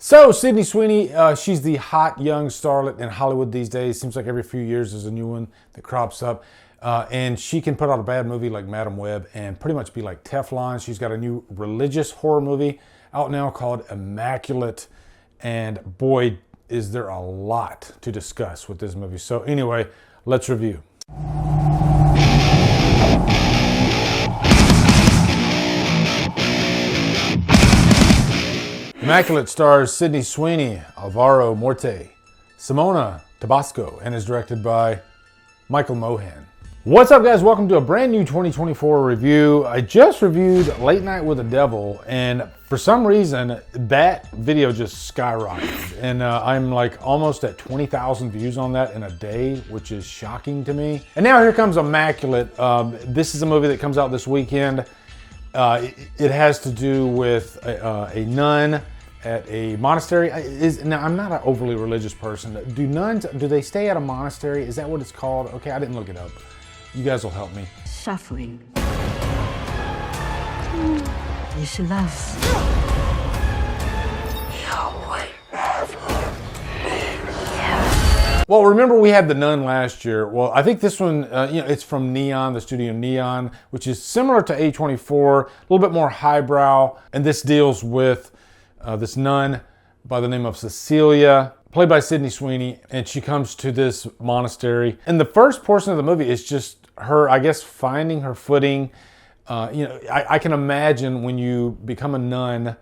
So, Sydney Sweeney, she's the hot young starlet in Hollywood these days. Seems like every few years there's a new one that crops up. And she can put out a bad movie like Madam Web and pretty much be like Teflon. She's got a new religious horror movie out now called Immaculate. And boy, is there a lot to discuss with this movie. So anyway, let's review. Immaculate stars Sydney Sweeney, Alvaro Morte, Simona Tabasco, and is directed by Michael Mohan. What's up, guys? Welcome to a brand new 2024 review. I just reviewed Late Night with the Devil, and for some reason, that video just skyrocketed. And I'm like almost at 20,000 views on that in a day, which is shocking to me. And now here comes Immaculate. This is a movie that comes out this weekend. It has to do with a nun at a monastery. Now, I'm not an overly religious person. Do nuns, do they stay at a monastery? Is that what it's called? Okay, I didn't look it up. You guys will help me. Suffering is love. Well, remember we had The Nun last year. Well, I think this one, it's from Neon, the studio Neon, which is similar to A24, a little bit more highbrow. And this deals with this nun by the name of Cecilia, played by Sydney Sweeney. And she comes to this monastery. And the first portion of the movie is just her, I guess, finding her footing. I can imagine when you become a nun,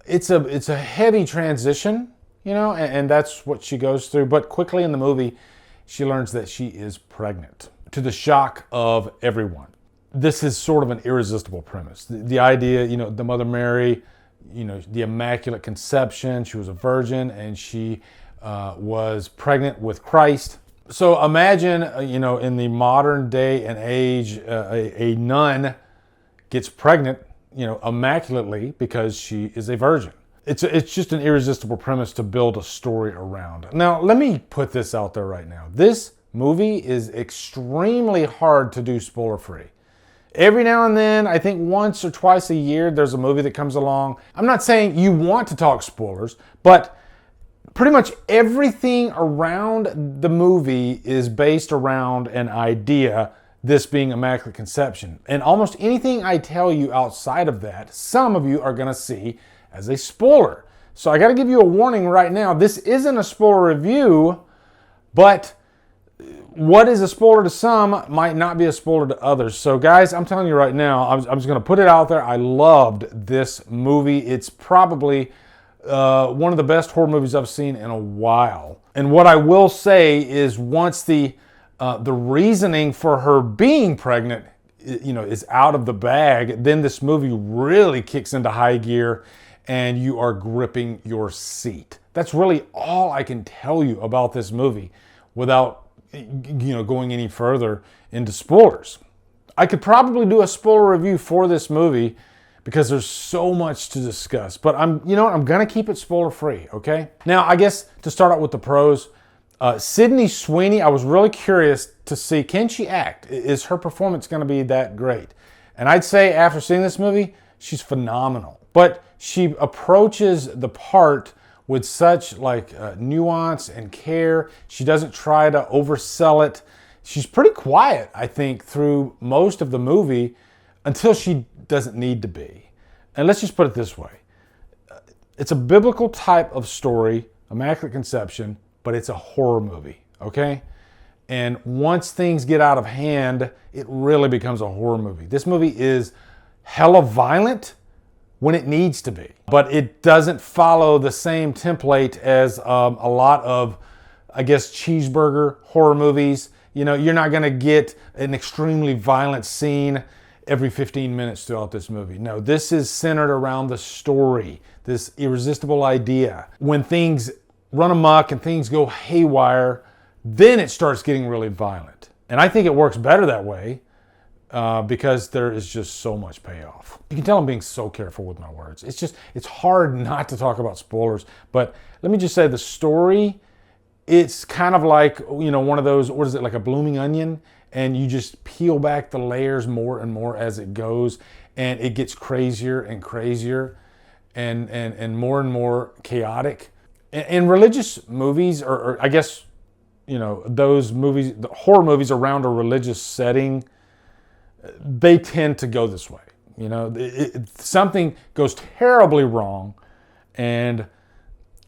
it's a heavy transition. And that's what she goes through. But quickly in the movie, she learns that she is pregnant, to the shock of everyone. This is sort of an irresistible premise. The idea, the Mother Mary, the Immaculate Conception, she was a virgin and she was pregnant with Christ. So imagine, in the modern day and age, a nun gets pregnant, immaculately because she is a virgin. It's just an irresistible premise to build a story around. Now, let me put this out there right now. This movie is extremely hard to do spoiler-free. Every now and then, I think once or twice a year, there's a movie that comes along. I'm not saying you want to talk spoilers, but pretty much everything around the movie is based around an idea, this being Immaculate Conception. And almost anything I tell you outside of that, some of you are going to see as a spoiler. So I got to give you a warning right now. This isn't a spoiler review, but what is a spoiler to some might not be a spoiler to others. So guys, I'm telling you right now, I'm just going to put it out there. I loved this movie. It's probably one of the best horror movies I've seen in a while. And what I will say is once the reasoning for her being pregnant, is out of the bag, then this movie really kicks into high gear and you are gripping your seat. That's really all I can tell you about this movie without, going any further into spoilers. I could probably do a spoiler review for this movie because there's so much to discuss, but I'm gonna keep it spoiler free, okay? Now, I guess to start out with the pros, Sydney Sweeney, I was really curious to see, can she act? Is her performance gonna be that great? And I'd say after seeing this movie, she's phenomenal. But she approaches the part with such nuance and care. She doesn't try to oversell it. She's pretty quiet, I think, through most of the movie until she doesn't need to be. And let's just put it this way. It's a biblical type of story, Immaculate Conception, but it's a horror movie, okay? And once things get out of hand, it really becomes a horror movie. This movie is hella violent when it needs to be, but it doesn't follow the same template as a lot of, I guess, cheeseburger horror movies. You're not gonna get an extremely violent scene every 15 minutes throughout this movie. No, this is centered around the story, this irresistible idea. When things run amok and things go haywire, then it starts getting really violent. And I think it works better that way because there is just so much payoff. You can tell I'm being so careful with my words. It's hard not to talk about spoilers, but let me just say the story, it's kind of like, one of those, what is it, like a blooming onion? And you just peel back the layers more and more as it goes, and it gets crazier and crazier. and more chaotic. In religious movies, or I guess, you know, those movies, the horror movies around a religious setting, they tend to go this way. You know, something goes terribly wrong and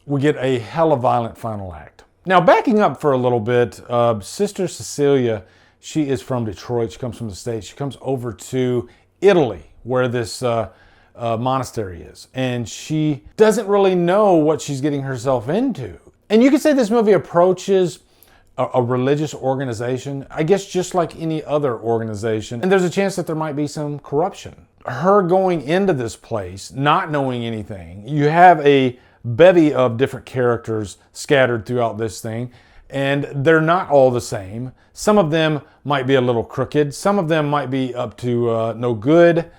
we get a hella violent final act. Now, backing up for a little bit, Sister Cecilia, she is from Detroit. She comes from the States. She comes over to Italy, where this monastery is. And she doesn't really know what she's getting herself into. And you could say this movie approaches a religious organization, I guess just like any other organization. And there's a chance that there might be some corruption. Her going into this place, not knowing anything, you have a bevy of different characters scattered throughout this thing, and they're not all the same. Some of them might be a little crooked. Some of them might be up to no good.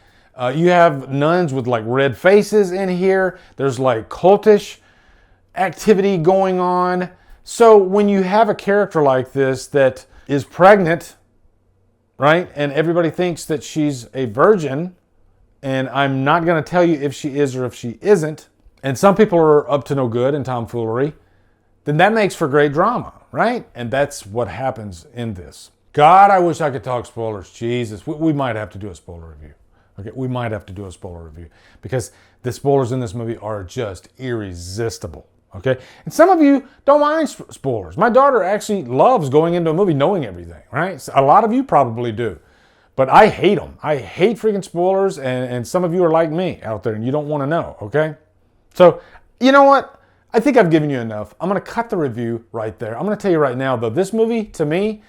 You have nuns with like red faces in here. There's like cultish activity going on. So when you have a character like this that is pregnant, right, and everybody thinks that she's a virgin, and I'm not going to tell you if she is or if she isn't, and some people are up to no good and tomfoolery, then that makes for great drama, right? And that's what happens in this. God, I wish I could talk spoilers. Jesus, we might have to do a spoiler review. Okay, we might have to do a spoiler review because the spoilers in this movie are just irresistible. Okay, and some of you don't mind spoilers. My daughter actually loves going into a movie knowing everything, right? A lot of you probably do. But I hate them. I hate freaking spoilers, and some of you are like me out there and you don't want to know, okay? So, you know what? I think I've given you enough. I'm going to cut the review right there. I'm going to tell you right now, though, this movie, to me,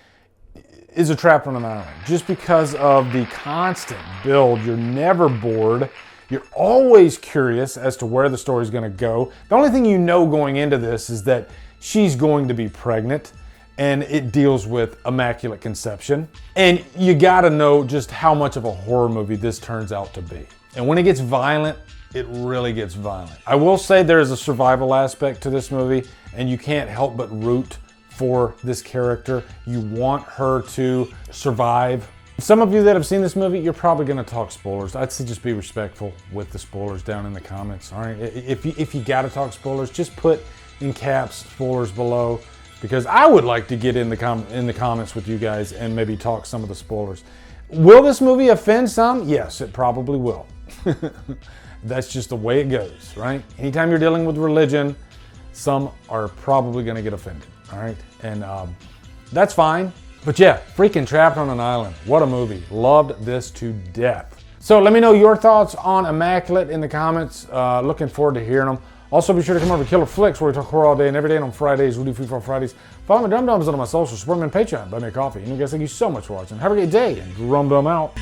is a trap on an island. Just because of the constant build. You're never bored. You're always curious as to where the story's going to go. The only thing you know going into this is that she's going to be pregnant, and it deals with Immaculate Conception. And you got to know just how much of a horror movie this turns out to be. And when it gets violent, it really gets violent. I will say there is a survival aspect to this movie, and you can't help but root for this character. You want her to survive. Some of you that have seen this movie, you're probably going to talk spoilers. I'd say just be respectful with the spoilers down in the comments. All right, if you got to talk spoilers, just put in caps spoilers below, because I would like to get in the comments with you guys and maybe talk some of the spoilers. Will this movie offend some? Yes, it probably will. That's just the way it goes, right? Anytime you're dealing with religion, some are probably going to get offended. All right, and that's fine. But yeah, freaking Trapped on an Island. What a movie. Loved this to death. So let me know your thoughts on Immaculate in the comments. Looking forward to hearing them. Also, be sure to come over to Killer Flicks, where we talk horror all day and every day. And on Fridays, we do Free For Fridays. Follow my Drumdums on my social. Support me on Patreon. Buy me a coffee. And you guys, thank you so much for watching. Have a great day. And Drumdum out.